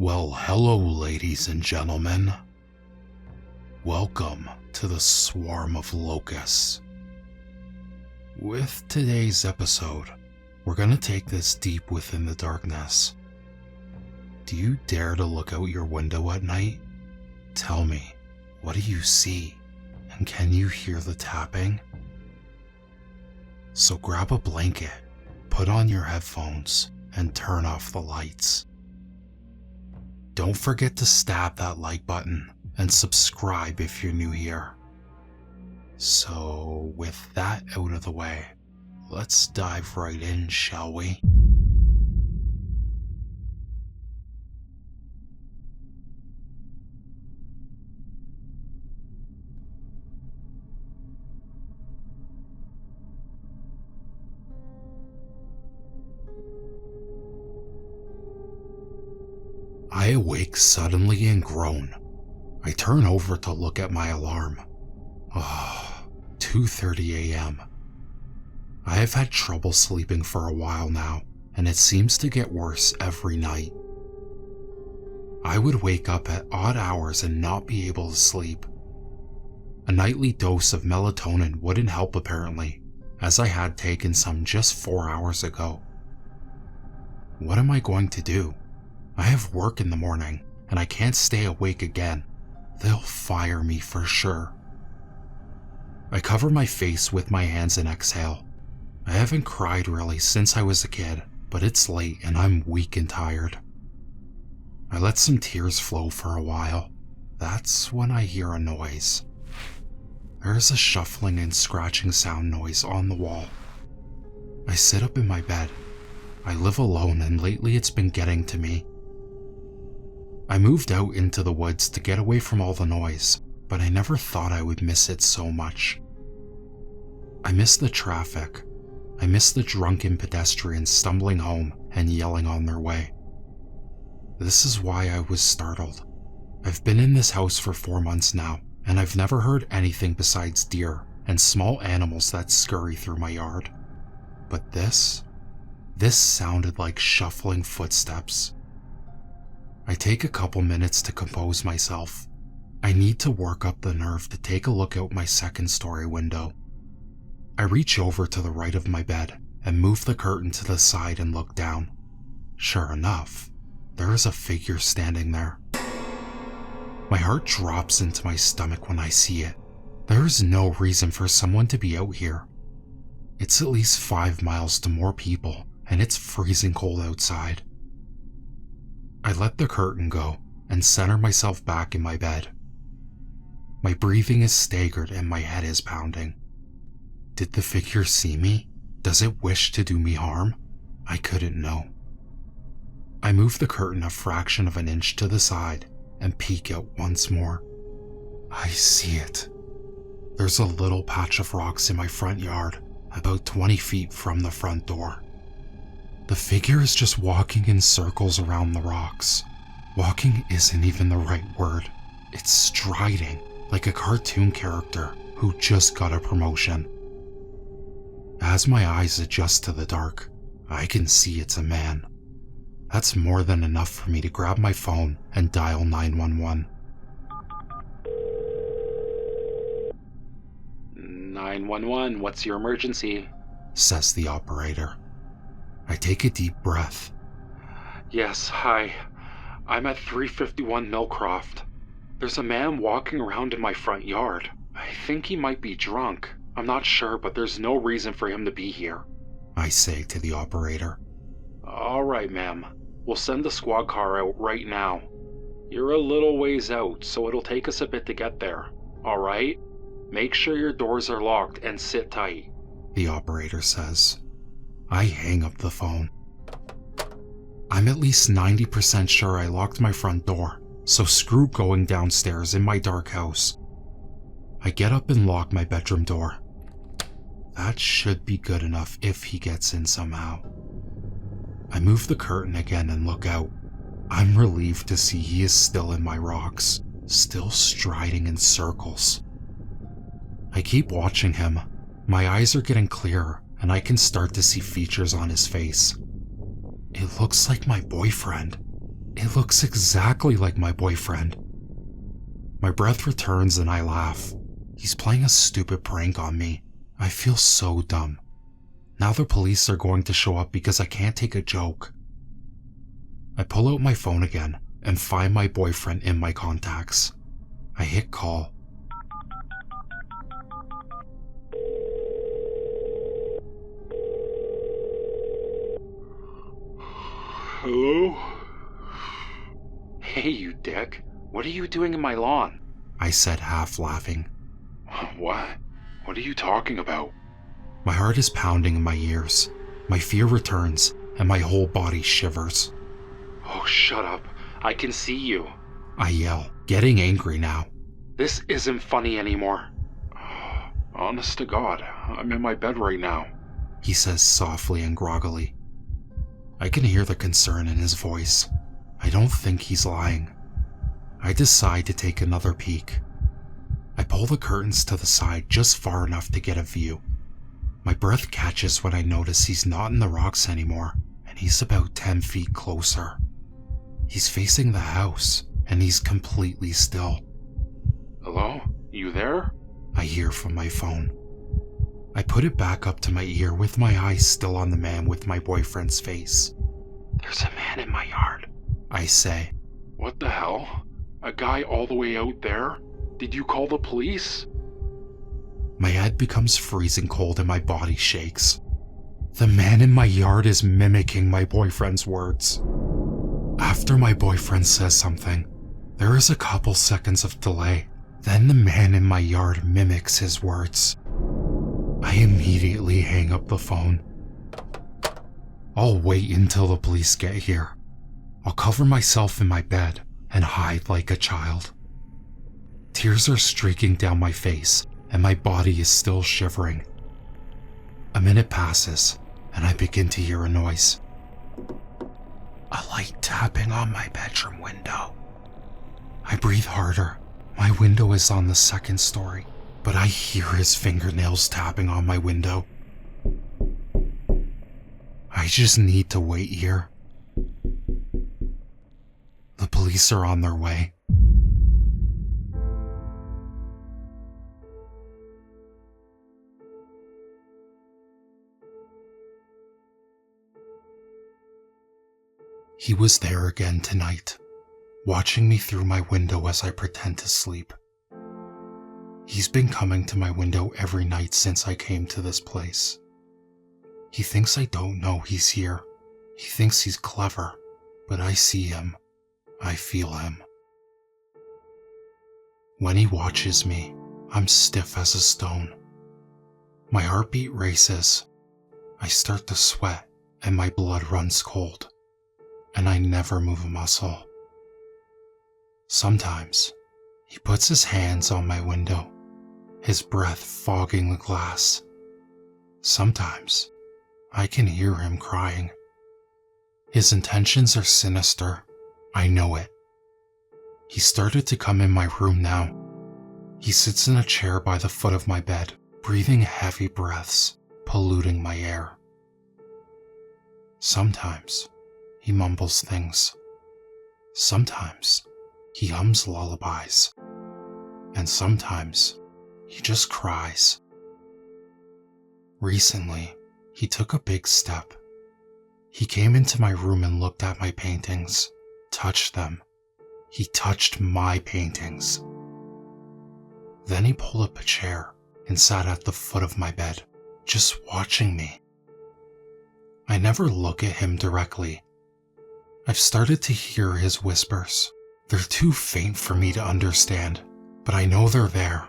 Well, hello, ladies and gentlemen. Welcome to the swarm of locusts. With today's episode, we're going to take this deep within the darkness. Do you dare to look out your window at night? Tell me, what do you see? And can you hear the tapping? So grab a blanket, put on your headphones, and turn off the lights. Don't forget to stab that like button and subscribe if you're new here. So with that out of the way, let's dive right in, shall we? I awake suddenly and groan. I turn over to look at my alarm. 2:30 a.m. I have had trouble sleeping for a while now, and it seems to get worse every night. I would wake up at odd hours and not be able to sleep. A nightly dose of melatonin wouldn't help apparently, as I had taken some just 4 hours ago. What am I going to do? I have work in the morning, and I can't stay awake again. They'll fire me for sure. I cover my face with my hands and exhale. I haven't cried really since I was a kid, but it's late and I'm weak and tired. I let some tears flow for a while. That's when I hear a noise. There's a shuffling and scratching sound noise on the wall. I sit up in my bed. I live alone and lately it's been getting to me. I moved out into the woods to get away from all the noise, but I never thought I would miss it so much. I miss the traffic. I miss the drunken pedestrians stumbling home and yelling on their way. This is why I was startled. I've been in this house for 4 months now, and I've never heard anything besides deer and small animals that scurry through my yard. But this sounded like shuffling footsteps. I take a couple minutes to compose myself. I need to work up the nerve to take a look out my second-story window. I reach over to the right of my bed and move the curtain to the side and look down. Sure enough, there is a figure standing there. My heart drops into my stomach when I see it. There is no reason for someone to be out here. It's at least 5 miles to more people, and it's freezing cold outside. I let the curtain go and center myself back in my bed. My breathing is staggered and my head is pounding. Did the figure see me? Does it wish to do me harm? I couldn't know. I move the curtain a fraction of an inch to the side and peek out once more. I see it. There's a little patch of rocks in my front yard, about 20 feet from the front door. The figure is just walking in circles around the rocks. Walking isn't even the right word. It's striding, like a cartoon character who just got a promotion. As my eyes adjust to the dark, I can see it's a man. That's more than enough for me to grab my phone and dial 911. 911, what's your emergency? Says the operator. I take a deep breath. Yes, hi. I'm at 351 Millcroft. There's a man walking around in my front yard. I think he might be drunk. I'm not sure, but there's no reason for him to be here. I say to the operator. Alright, ma'am. We'll send the squad car out right now. You're a little ways out, so it'll take us a bit to get there. Alright? Make sure your doors are locked and sit tight. The operator says. I hang up the phone. I'm at least 90% sure I locked my front door, so screw going downstairs in my dark house. I get up and lock my bedroom door. That should be good enough if he gets in somehow. I move the curtain again and look out. I'm relieved to see he is still in my rocks, still striding in circles. I keep watching him. My eyes are getting clearer, and I can start to see features on his face. It looks like my boyfriend. It looks exactly like my boyfriend. My breath returns and I laugh. He's playing a stupid prank on me. I feel so dumb. Now the police are going to show up because I can't take a joke. I pull out my phone again and find my boyfriend in my contacts. I hit call. Hello? Hey, you dick. What are you doing in my lawn? I said, half laughing. What? What are you talking about? My heart is pounding in my ears. My fear returns and my whole body shivers. Oh, shut up. I can see you. I yell, getting angry now. This isn't funny anymore. Honest to God, I'm in my bed right now. He says softly and groggily. I can hear the concern in his voice. I don't think he's lying. I decide to take another peek. I pull the curtains to the side just far enough to get a view. My breath catches when I notice he's not in the rocks anymore, and he's about 10 feet closer. He's facing the house, and he's completely still. Hello? You there? I hear from my phone. I put it back up to my ear with my eyes still on the man with my boyfriend's face. There's a man in my yard, I say. What the hell? A guy all the way out there? Did you call the police? My head becomes freezing cold and my body shakes. The man in my yard is mimicking my boyfriend's words. After my boyfriend says something, there is a couple seconds of delay. Then the man in my yard mimics his words. I immediately hang up the phone. I'll wait until the police get here. I'll cover myself in my bed and hide like a child. Tears are streaking down my face and my body is still shivering. A minute passes and I begin to hear a noise. A light tapping on my bedroom window. I breathe harder. My window is on the second story, but I hear his fingernails tapping on my window. I just need to wait here. The police are on their way. He was there again tonight, watching me through my window as I pretend to sleep. He's been coming to my window every night since I came to this place. He thinks I don't know he's here. He thinks he's clever, but I see him. I feel him. When he watches me, I'm stiff as a stone. My heartbeat races. I start to sweat and my blood runs cold. And I never move a muscle. Sometimes, he puts his hands on my window, his breath fogging the glass. Sometimes, I can hear him crying. His intentions are sinister. I know it. He started to come in my room now. He sits in a chair by the foot of my bed, breathing heavy breaths, polluting my air. Sometimes, he mumbles things. Sometimes, he hums lullabies. And sometimes, he just cries. Recently, he took a big step. He came into my room and looked at my paintings, touched them. He touched my paintings. Then he pulled up a chair and sat at the foot of my bed, just watching me. I never look at him directly. I've started to hear his whispers. They're too faint for me to understand, but I know they're there.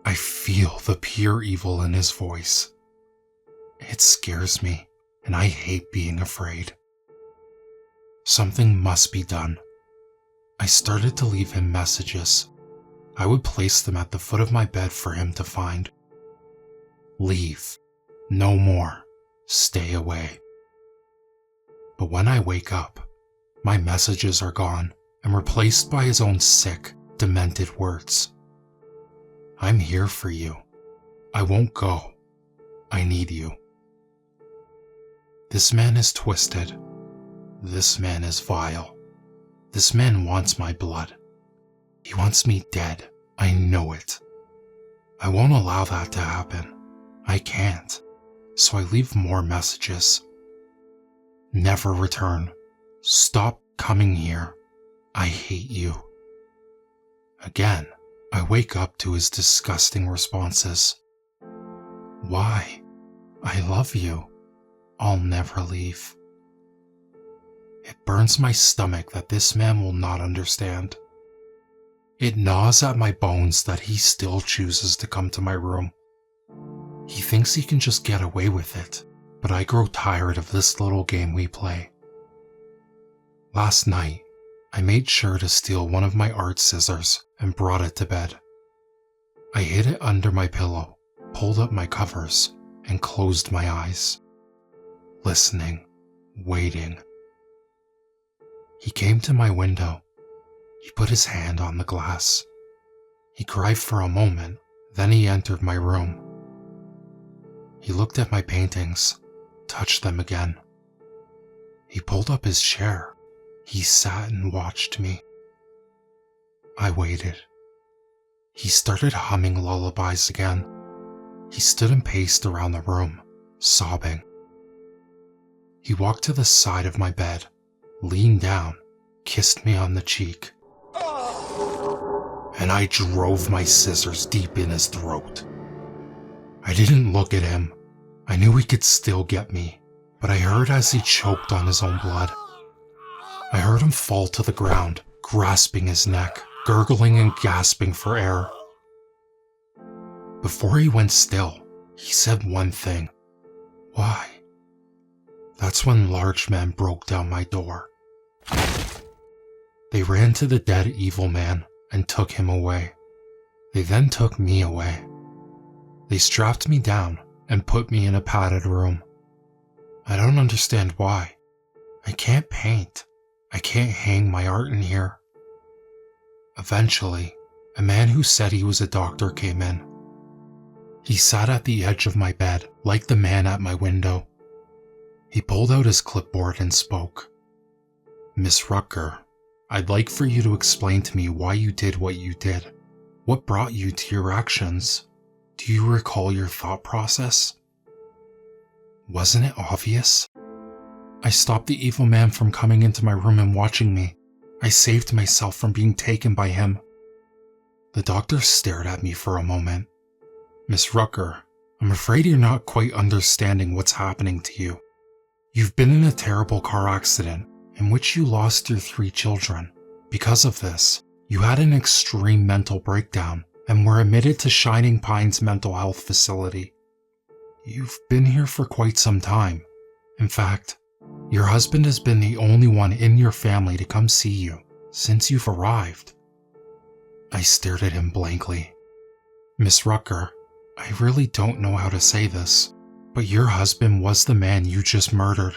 I feel the pure evil in his voice. It scares me, and I hate being afraid. Something must be done. I started to leave him messages. I would place them at the foot of my bed for him to find. Leave. No more. Stay away. But when I wake up, my messages are gone and replaced by his own sick, demented words. I'm here for you. I won't go. I need you. This man is twisted. This man is vile. This man wants my blood. He wants me dead. I know it. I won't allow that to happen. I can't. So I leave more messages. Never return. Stop coming here. I hate you. Again, I wake up to his disgusting responses. Why? I love you. I'll never leave. It burns my stomach that this man will not understand. It gnaws at my bones that he still chooses to come to my room. He thinks he can just get away with it, but I grow tired of this little game we play. Last night, I made sure to steal one of my art scissors and brought it to bed. I hid it under my pillow, pulled up my covers, and closed my eyes. Listening, waiting. He came to my window. He put his hand on the glass. He cried for a moment, then he entered my room. He looked at my paintings, touched them again. He pulled up his chair. He sat and watched me. I waited. He started humming lullabies again. He stood and paced around the room, sobbing. He walked to the side of my bed, leaned down, kissed me on the cheek. And I drove my scissors deep in his throat. I didn't look at him. I knew he could still get me, but I heard as he choked on his own blood. I heard him fall to the ground, grasping his neck, gurgling and gasping for air. Before he went still, he said one thing. Why? That's when large men broke down my door. They ran to the dead evil man and took him away. They then took me away. They strapped me down and put me in a padded room. I don't understand why. I can't paint. I can't hang my art in here. Eventually, a man who said he was a doctor came in. He sat at the edge of my bed like the man at my window. He pulled out his clipboard and spoke. Miss Rucker, I'd like for you to explain to me why you did what you did. What brought you to your actions? Do you recall your thought process? Wasn't it obvious? I stopped the evil man from coming into my room and watching me. I saved myself from being taken by him. The doctor stared at me for a moment. Miss Rucker, I'm afraid you're not quite understanding what's happening to you. You've been in a terrible car accident in which you lost your 3 children. Because of this, you had an extreme mental breakdown and were admitted to Shining Pines Mental Health Facility. You've been here for quite some time. In fact, your husband has been the only one in your family to come see you since you've arrived. I stared at him blankly. Miss Rucker, I really don't know how to say this, but your husband was the man you just murdered.